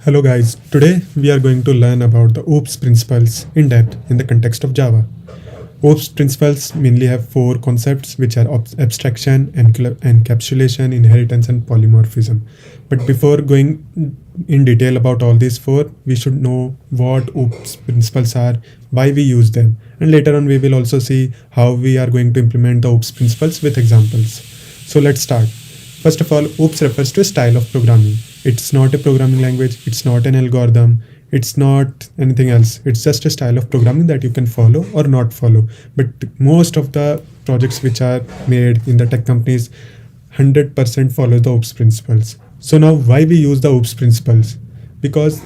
Hello guys, today we are going to learn about the OOPS principles in depth in the context of Java. OOPS principles mainly have four concepts which are abstraction, encapsulation, inheritance and polymorphism. But before going in detail about all these four, we should know what OOPS principles are, why we use them, and later on we will also see how we are going to implement the OOPS principles with examples. So let's start. First of all, OOPS refers to a style of programming. It's not a programming language, it's not an algorithm, it's not anything else. It's just a style of programming that you can follow or not follow. But most of the projects which are made in the tech companies 100% follow the OOPS principles. So now why we use the OOPS principles? Because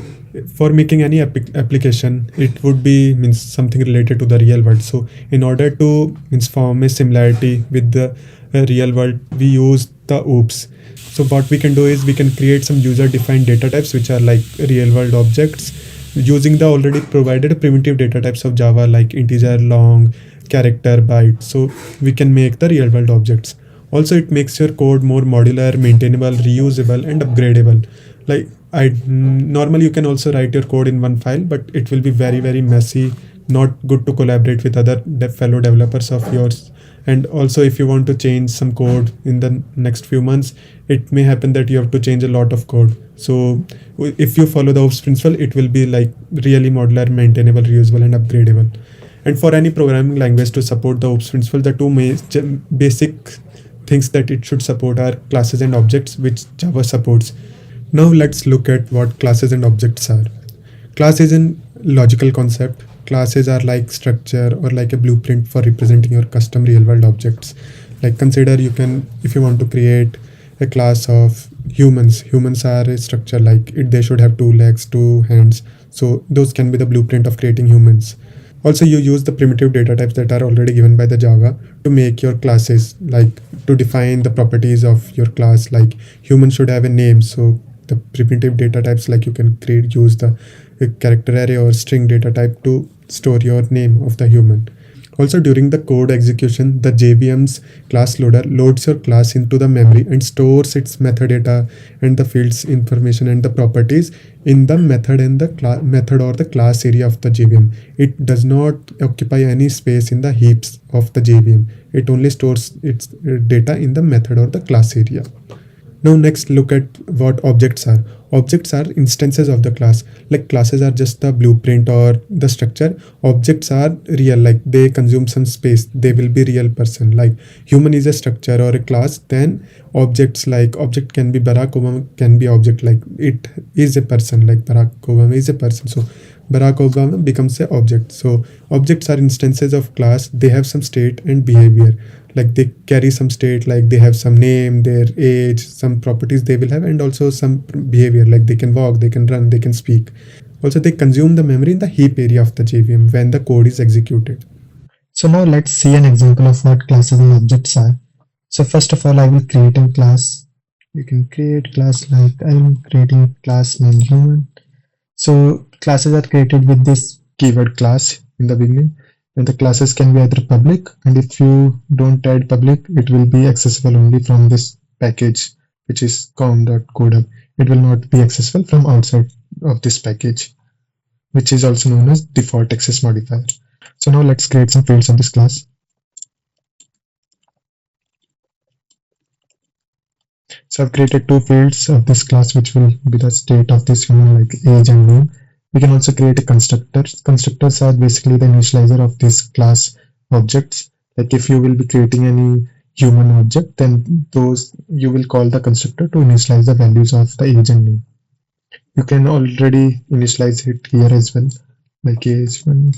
for making any application, it would be means something related to the real world. So in order to means form a similarity with the real world, we use the OOPS. So what we can do is we can create some user defined data types which are like real world objects using the already provided primitive data types of Java like integer, long, character, byte. So we can make the real world objects. Also, it makes your code more modular, maintainable, reusable, and upgradable. Like I normally you can also write your code in one file, but it will be very messy, not good to collaborate with other fellow developers of yours. And also, if you want to change some code in the next few months, it may happen that you have to change a lot of code. So if you follow the OOPS principle, it will be like really modular, maintainable, reusable, and upgradable. And for any programming language to support the OOPS principle, the two basic things that it should support are classes and objects, which Java supports. Now let's look at what classes and objects are. Class is a logical concept. Classes are like structure or like a blueprint for representing your custom real world objects. Like consider you can, if you want to create a class of humans, humans are a structure like they should have two legs, two hands. So those can be the blueprint of creating humans. Also, you use the primitive data types that are already given by the Java to make your classes, like to define the properties of your class. Like human should have a name, so the primitive data types, like you can create use the character array or string data type to store your name of the human. Also, during the code execution, the JVM's class loader loads your class into the memory and stores its metadata and the fields information and the properties in the method and the method or the class area of the JVM. It does not occupy any space in the heaps of the JVM. It only stores its data in the method or the class area. Now next look at what objects are. Objects are instances of the class. Like classes are just the blueprint or the structure. Objects are real, like they consume some space. They will be real person. Like human is a structure or a class. Then objects like object can be Barack Obama can be object like it is a person like Barack Obama is a person. So Barack Obama becomes a object. So objects are instances of class. They have some state and behavior, like they carry some state, like they have some name, their age, some properties they will have, and also some behavior like they can walk, they can run, they can speak. Also, they consume the memory in the heap area of the JVM when the code is executed. So now let's see an example of what classes and objects are. So first of all, I will create a class. You can create class like I'm creating class named human. So classes are created with this keyword class in the beginning, and the classes can be either public, and if you don't add public, it will be accessible only from this package, which is com.codehub. It will not be accessible from outside of this package, which is also known as default access modifier. So now let's create some fields of this class. So I've created two fields of this class, which will be the state of this human, like age and name. We can also create a constructor. Constructors are basically the initializer of this class objects. Like if you will be creating any human object, then those you will call the constructor to initialize the values of the age and name. You can already initialize it here as well, like age one.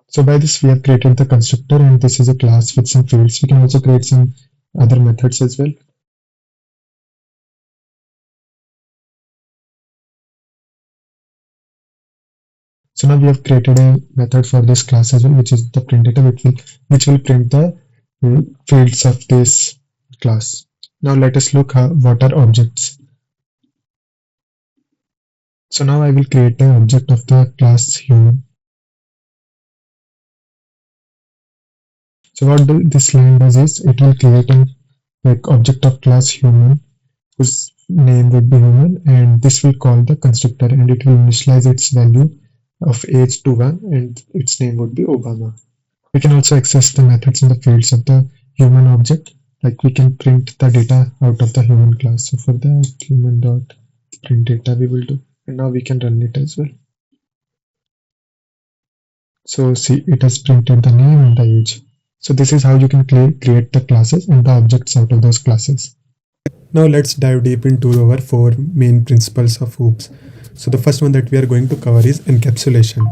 So by this we have created the constructor, and this is a class with some fields. We can also create some other methods as well. So now we have created a method for this class as well, which is the print data, which will print the fields of this class. Now let us look what are objects. So now I will create an object of the class human. So what this line does is it will create an like object of class human whose name would be human, and this will call the constructor, and it will initialize its value of age to 1, and its name would be Obama. We can also access the methods in the fields of the human object, like we can print the data out of the human class. So for that, human dot print data we will do, and now we can run it as well. So see, it has printed the name and the age. So this is how you can create the classes and the objects out of those classes. Now let's dive deep into our four main principles of OOPS. So the first one that we are going to cover is encapsulation.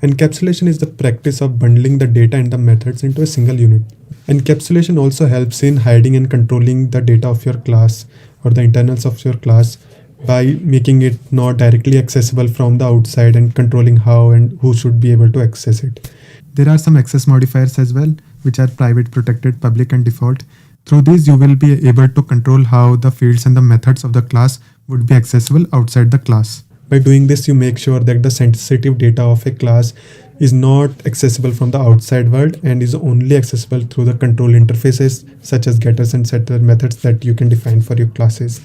Encapsulation is the practice of bundling the data and the methods into a single unit. Encapsulation also helps in hiding and controlling the data of your class or the internals of your class by making it not directly accessible from the outside and controlling how and who should be able to access it. There are some access modifiers as well, which are private, protected, public, and default. Through these, you will be able to control how the fields and the methods of the class would be accessible outside the class. By doing this, you make sure that the sensitive data of a class is not accessible from the outside world and is only accessible through the control interfaces such as getters and setter methods that you can define for your classes.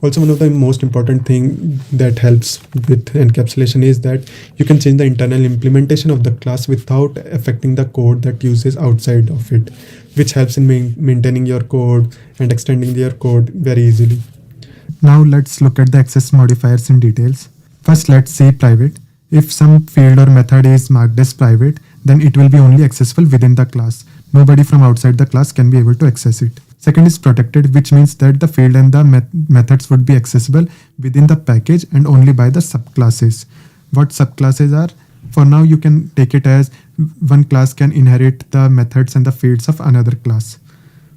Also, one of the most important thing that helps with encapsulation is that you can change the internal implementation of the class without affecting the code that uses outside of it, which helps in maintaining your code and extending your code very easily. Now let's look at the access modifiers in details. First, let's say private. If some field or method is marked as private, then it will be only accessible within the class. Nobody from outside the class can be able to access it. Second is protected, which means that the field and the methods would be accessible within the package and only by the subclasses. What subclasses are? For now, you can take it as one class can inherit the methods and the fields of another class.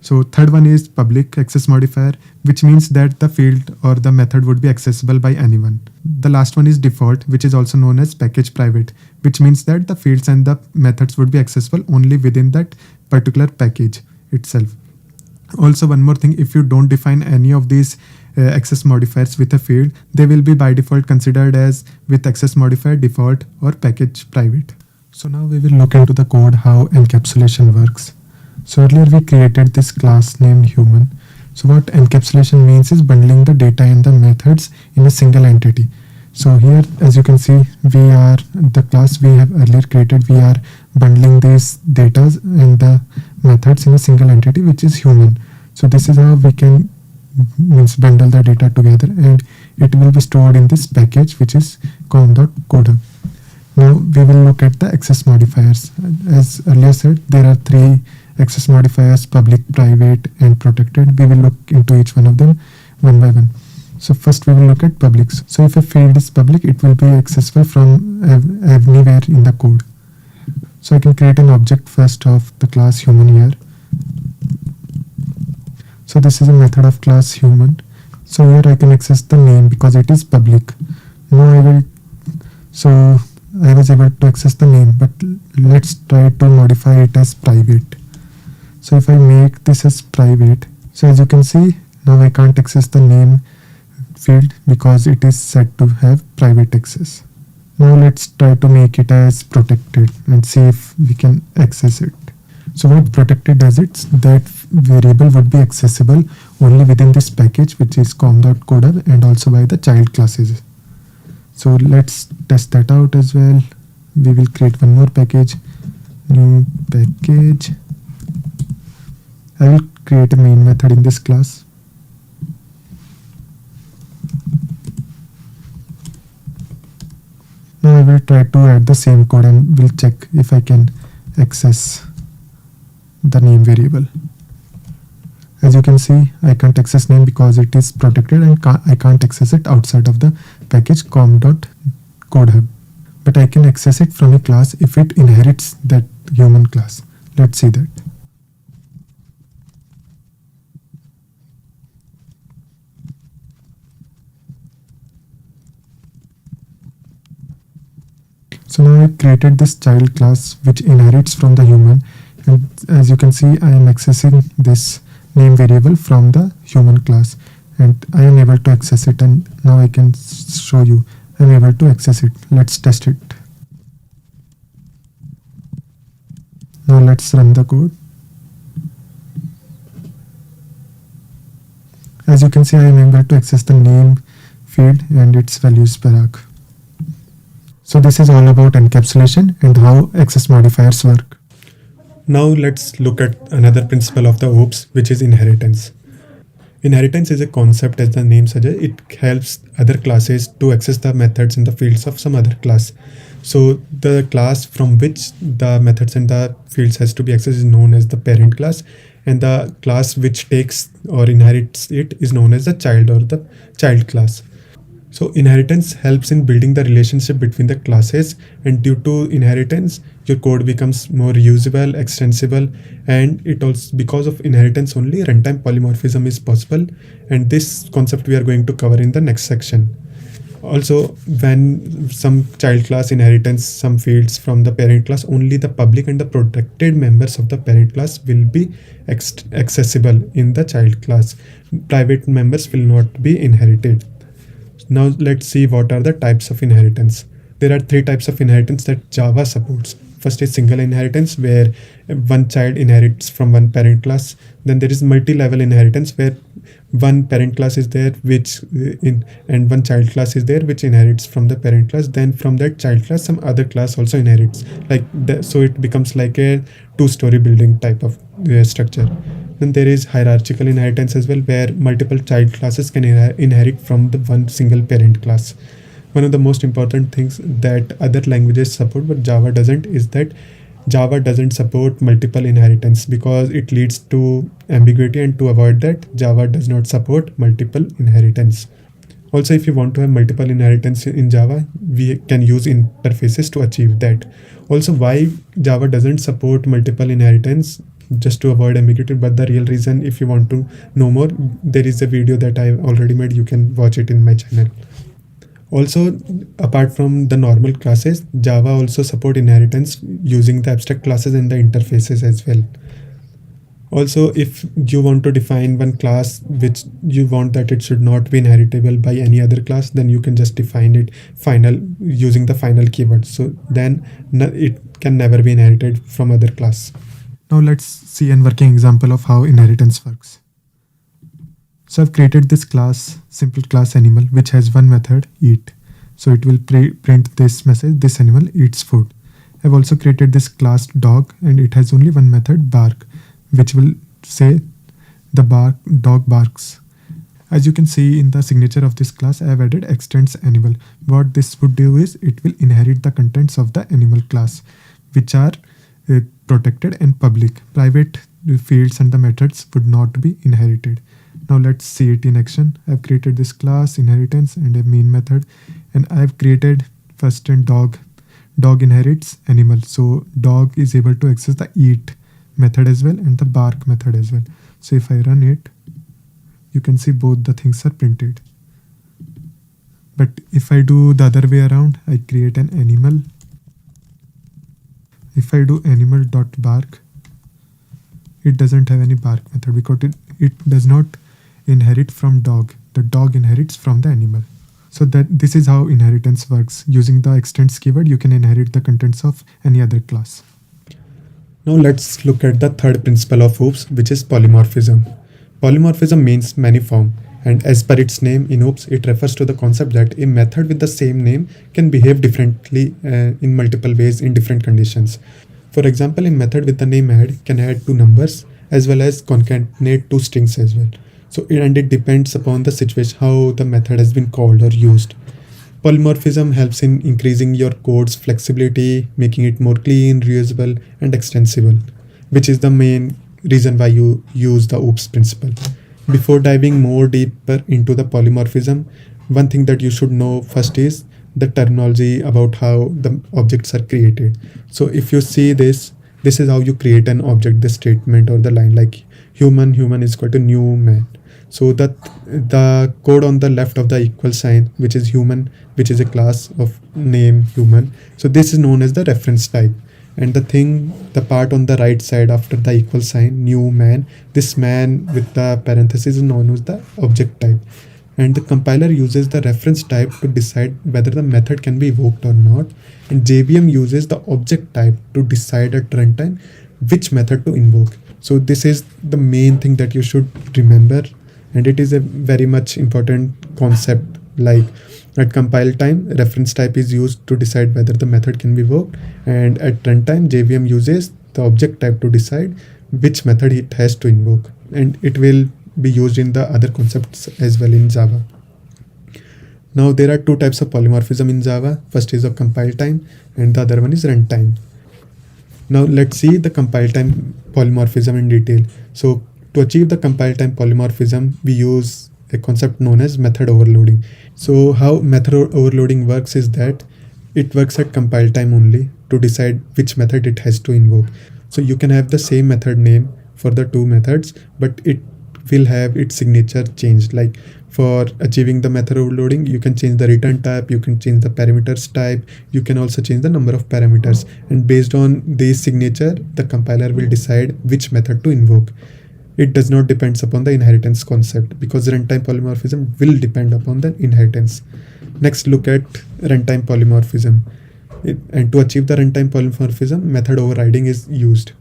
So third one is public access modifier, which means that the field or the method would be accessible by anyone. The last one is default, which is also known as package private, which means that the fields and the methods would be accessible only within that particular package itself. Also, one more thing, if you don't define any of these access modifiers with a field, they will be by default considered as with access modifier default or package private. So now we will look into the code how encapsulation works. So earlier we created this class named human. So what encapsulation means is bundling the data and the methods in a single entity. So here, as you can see, we are the class we have earlier created. We are bundling these data and the methods in a single entity, which is human. So this is how we can bundle the data together, and it will be stored in this package, which is com.codehub. Now we will look at the access modifiers. As earlier said, there are three access modifiers: public, private, and protected. We will look into each one of them one by one. So first we will look at public. So if a field is public, it will be accessible from anywhere in the code. So I can create an object first of the class human here. So this is a method of class human. So here I can access the name because it is public. Now I was able to access the name, but let's try to modify it as private. So if I make this as private, so as you can see, now I can't access the name field because it is set to have private access. Now let's try to make it as protected and see if we can access it. So what protected does, it's that variable would be accessible only within this package, which is com.codehub, and also by the child classes. So let's test that out as well. We will create one more package, new package. I will create a main method in this class. Now I will try to add the same code and will check if I can access the name variable. As you can see, I can't access name because it is protected, and I can't access it outside of the package com.codehub. But I can access it from a class if it inherits that human class. Let's see that. So now I created this child class which inherits from the human, and as you can see, I am accessing this name variable from the human class, and I am able to access it, and now I can show you I am able to access it. Let's test it. Now let's run the code. As you can see, I am able to access the name field and its values Parag. So this is all about encapsulation and how access modifiers work. Now let's look at another principle of the OOPS, which is inheritance. Inheritance is a concept, as the name suggests. It helps other classes to access the methods in the fields of some other class. So the class from which the methods and the fields has to be accessed is known as the parent class, and the class which takes or inherits it is known as the child or the child class. So inheritance helps in building the relationship between the classes, and due to inheritance, your code becomes more usable, extensible, and it also, because of inheritance only, runtime polymorphism is possible. And this concept we are going to cover in the next section. Also, when some child class inheritance some fields from the parent class, only the public and the protected members of the parent class will be accessible in the child class. Private members will not be inherited. Now let's see what are the types of inheritance. There are three types of inheritance that Java supports. First is single inheritance, where one child inherits from one parent class. Then there is multi-level inheritance, where one parent class is there and one child class is there which inherits from the parent class. Then from that child class some other class also inherits, so it becomes like a two-story building type of structure. Then there is hierarchical inheritance as well, where multiple child classes can inherit from the one single parent class. One of the most important things that other languages support but Java doesn't is that Java doesn't support multiple inheritance, because it leads to ambiguity, and to avoid that, Java does not support multiple inheritance. Also, if you want to have multiple inheritance in Java, we can use interfaces to achieve that. Also, why Java doesn't support multiple inheritance, just to avoid ambiguity, but the real reason, if you want to know more, there is a video that I already made. You can watch it in my channel. Also, apart from the normal classes, Java also support inheritance using the abstract classes and the interfaces as well. Also, if you want to define one class which you want that it should not be inheritable by any other class, then you can just define it final using the final keyword. So then it can never be inherited from other class. Now let's see a working example of how inheritance works. So I've created this class, simple class animal, which has one method, eat. So it will print this message, this animal eats food. I've also created this class dog, and it has only one method, bark, which will say the dog barks. As you can see in the signature of this class, I have added extends animal. What this would do is it will inherit the contents of the animal class, which are protected and public. Private fields and the methods would not be inherited. Now let's see it in action. I've created this class inheritance and a main method, and I've created first and dog. Dog inherits animal, so dog is able to access the eat method as well and the bark method as well. So if I run it, you can see both the things are printed. But if I do the other way around, I create an animal. If I do animal.bark, it doesn't have any bark method because it does not inherit from dog. The dog inherits from the animal. So that this is how inheritance works. Using the extends keyword, you can inherit the contents of any other class. Now let's look at the third principle of OOPS, which is polymorphism. Polymorphism means many-form, and as per its name in OOPS, it refers to the concept that a method with the same name can behave differently in multiple ways in different conditions. For example, a method with the name add can add two numbers as well as concatenate two strings as well. So it depends upon the situation how the method has been called or used. Polymorphism helps in increasing your code's flexibility, making it more clean, reusable, and extensible, which is the main reason why you use the OOPS principle. Before diving more deeper into the polymorphism, one thing that you should know first is the terminology about how the objects are created. So if you see this is how you create an object, the statement or the line like human is equal to new man. So that the code on the left of the equal sign, which is human, which is a class of name human. So this is known as the reference type. And the part on the right side after the equal sign, new man, this man with the parenthesis is known as the object type. And the compiler uses the reference type to decide whether the method can be evoked or not. And JVM uses the object type to decide at runtime which method to invoke. So this is the main thing that you should remember, and it is a very much important concept. Like at compile time, reference type is used to decide whether the method can be invoked, and at runtime, JVM uses the object type to decide which method it has to invoke, and it will be used in the other concepts as well in Java. Now there are two types of polymorphism in Java. First is of compile time and the other one is runtime. Now let's see the compile time polymorphism in detail. So to achieve the compile time polymorphism, we use a concept known as method overloading. So how method overloading works is that it works at compile time only to decide which method it has to invoke. So you can have the same method name for the two methods, but it will have its signature changed. Like for achieving the method overloading, you can change the return type, you can change the parameters type, you can also change the number of parameters, and based on this signature, the compiler will decide which method to invoke. It does not depend upon the inheritance concept, because runtime polymorphism will depend upon the inheritance. Next, look at runtime polymorphism. And to achieve the runtime polymorphism, method overriding is used.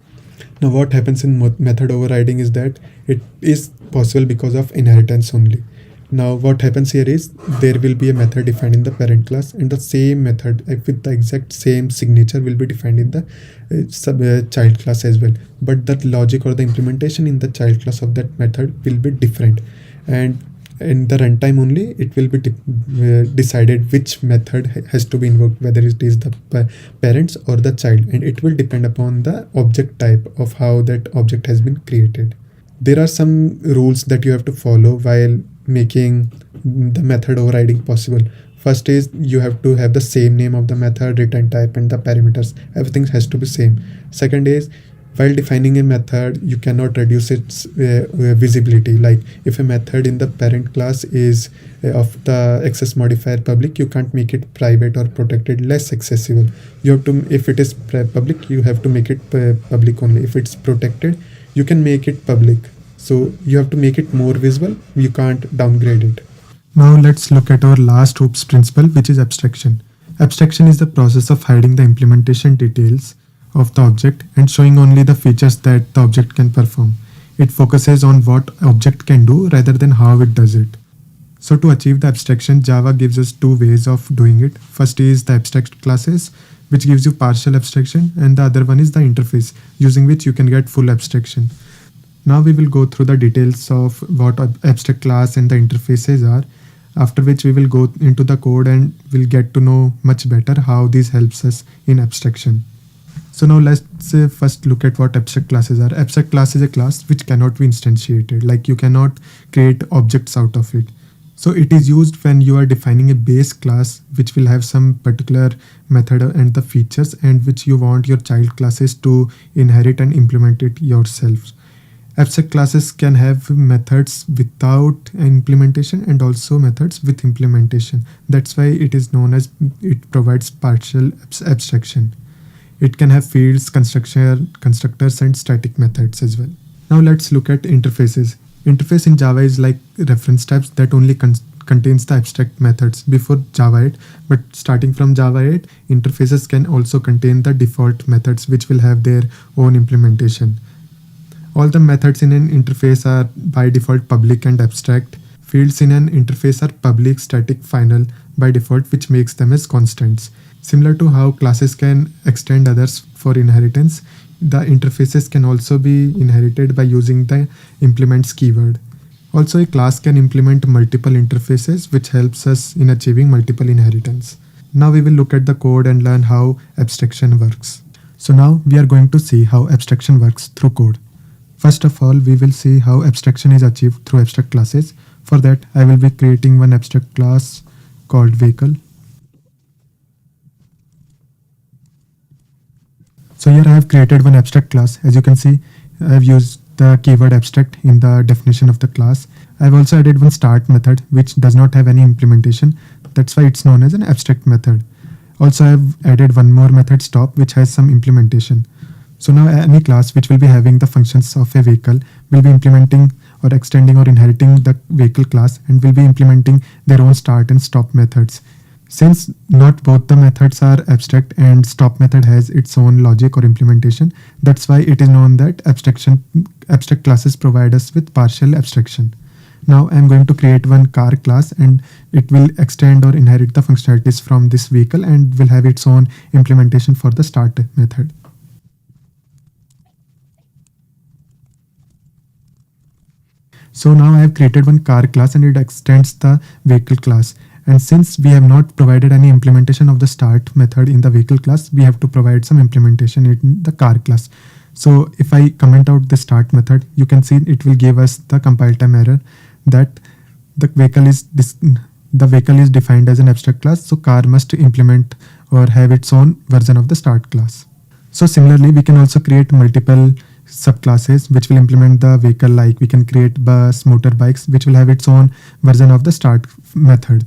Now what happens in method overriding is that it is possible because of inheritance only. Now what happens here is there will be a method defined in the parent class, and the same method with the exact same signature will be defined in the child class as well. But the logic or the implementation in the child class of that method will be different, and in the runtime only it will be decided which method has to be invoked, whether it is the parents or the child, and it will depend upon the object type of how that object has been created. There are some rules that you have to follow while making the method overriding possible. First is you have to have the same name of the method, return type, and the parameters. Everything has to be same. Second is while defining a method, you cannot reduce its visibility. Like if a method in the parent class is of the access modifier public, you can't make it private or protected, less accessible. You have to, if it is public, you have to make it public only. If it's protected, you can make it public. So you have to make it more visible. You can't downgrade it. Now let's look at our last OOPS principle, which is abstraction. Abstraction is the process of hiding the implementation details of the object and showing only the features that the object can perform. It focuses on what object can do rather than how it does it. So to achieve the abstraction, Java gives us two ways of doing it. First is the abstract classes, which gives you partial abstraction, and the other one is the interface, using which you can get full abstraction. Now we will go through the details of what abstract class and the interfaces are, after which we will go into the code and we'll get to know much better how this helps us in abstraction. So now let's first look at what abstract classes are. Abstract class is a class which cannot be instantiated, like you cannot create objects out of it. So it is used when you are defining a base class which will have some particular method and the features, and which you want your child classes to inherit and implement it yourself. Abstract classes can have methods without implementation and also methods with implementation. That's why it is known as, it provides partial abstraction. It can have fields, constructors, and static methods as well. Now let's look at interfaces. Interface in Java is like reference types that only contains the abstract methods before Java 8, but starting from Java 8, interfaces can also contain the default methods which will have their own implementation. All the methods in an interface are by default public and abstract. Fields in an interface are public, static, final by default, which makes them as constants. Similar to how classes can extend others for inheritance, the interfaces can also be inherited by using the implements keyword. Also, a class can implement multiple interfaces, which helps us in achieving multiple inheritance. Now we will look at the code and learn how abstraction works. So now we are going to see how abstraction works through code. First of all, we will see how abstraction is achieved through abstract classes. For that, I will be creating one abstract class called vehicle. So here I have created one abstract class. As you can see, I have used the keyword abstract in the definition of the class. I have also added one start method which does not have any implementation. That's why it's known as an abstract method. Also, I have added one more method stop which has some implementation. So now any class which will be having the functions of a vehicle will be implementing or extending or inheriting the vehicle class and will be implementing their own start and stop methods. Since not both the methods are abstract and stop method has its own logic or implementation, that's why it is known that abstract classes provide us with partial abstraction. Now I'm going to create one car class, and it will extend or inherit the functionalities from this vehicle and will have its own implementation for the start method. So now I have created one car class and it extends the vehicle class. And since we have not provided any implementation of the start method in the vehicle class, we have to provide some implementation in the car class. So if I comment out the start method, you can see it will give us the compile time error that the vehicle is defined as an abstract class. So car must implement or have its own version of the start class. So similarly, we can also create multiple subclasses which will implement the vehicle, like we can create bus, motorbikes, which will have its own version of the start method.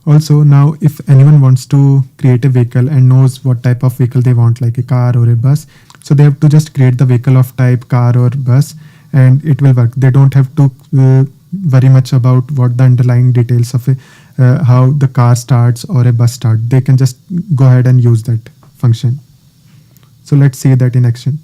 Also, now if anyone wants to create a vehicle and knows what type of vehicle they want, like a car or a bus, so they have to just create the vehicle of type car or bus and it will work. They don't have to worry much about what the underlying details of how the car starts or a bus starts. They can just go ahead and use that function. So let's see that in action.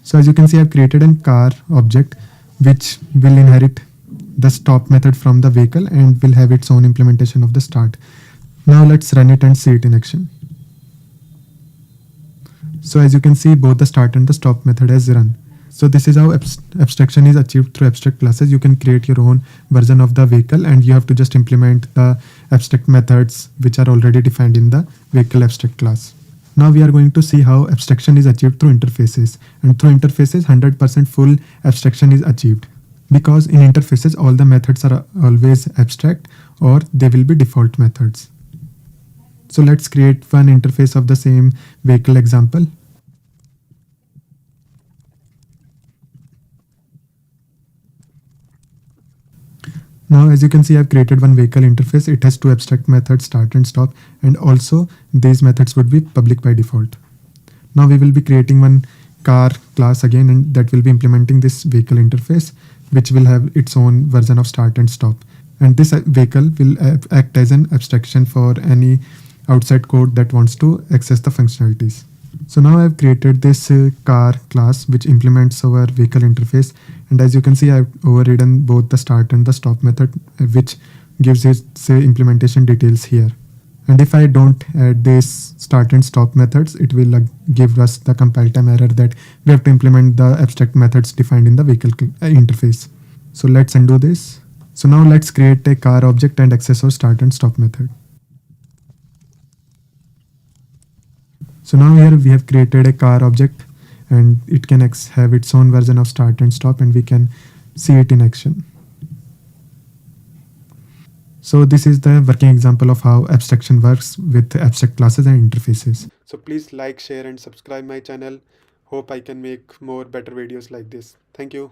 So as you can see, I've created a car object which will inherit the stop method from the vehicle and will have its own implementation of the start. Now let's run it and see it in action. So as you can see, both the start and the stop method has run. So this is how abstraction is achieved through abstract classes. You can create your own version of the vehicle and you have to just implement the abstract methods which are already defined in the vehicle abstract class. Now we are going to see how abstraction is achieved through interfaces. And through interfaces, 100% full abstraction is achieved. Because in interfaces, all the methods are always abstract or they will be default methods. So let's create one interface of the same vehicle example. Now as you can see, I've created one vehicle interface. It has two abstract methods, start and stop, and also these methods would be public by default. Now we will be creating one car class again, and that will be implementing this vehicle interface, which will have its own version of start and stop. And this vehicle will act as an abstraction for any outside code that wants to access the functionalities. So now I've created this car class which implements our vehicle interface, and as you can see, I've overridden both the start and the stop method, which gives its implementation details here. And if I don't add this start and stop methods, it will give us the compile time error that we have to implement the abstract methods defined in the vehicle interface. So let's undo this. So now let's create a car object and access our start and stop method. So now here we have created a car object and it can have its own version of start and stop, and we can see it in action. So this is the working example of how abstraction works with abstract classes and interfaces. So please like, share and subscribe my channel. Hope I can make more better videos like this. Thank you.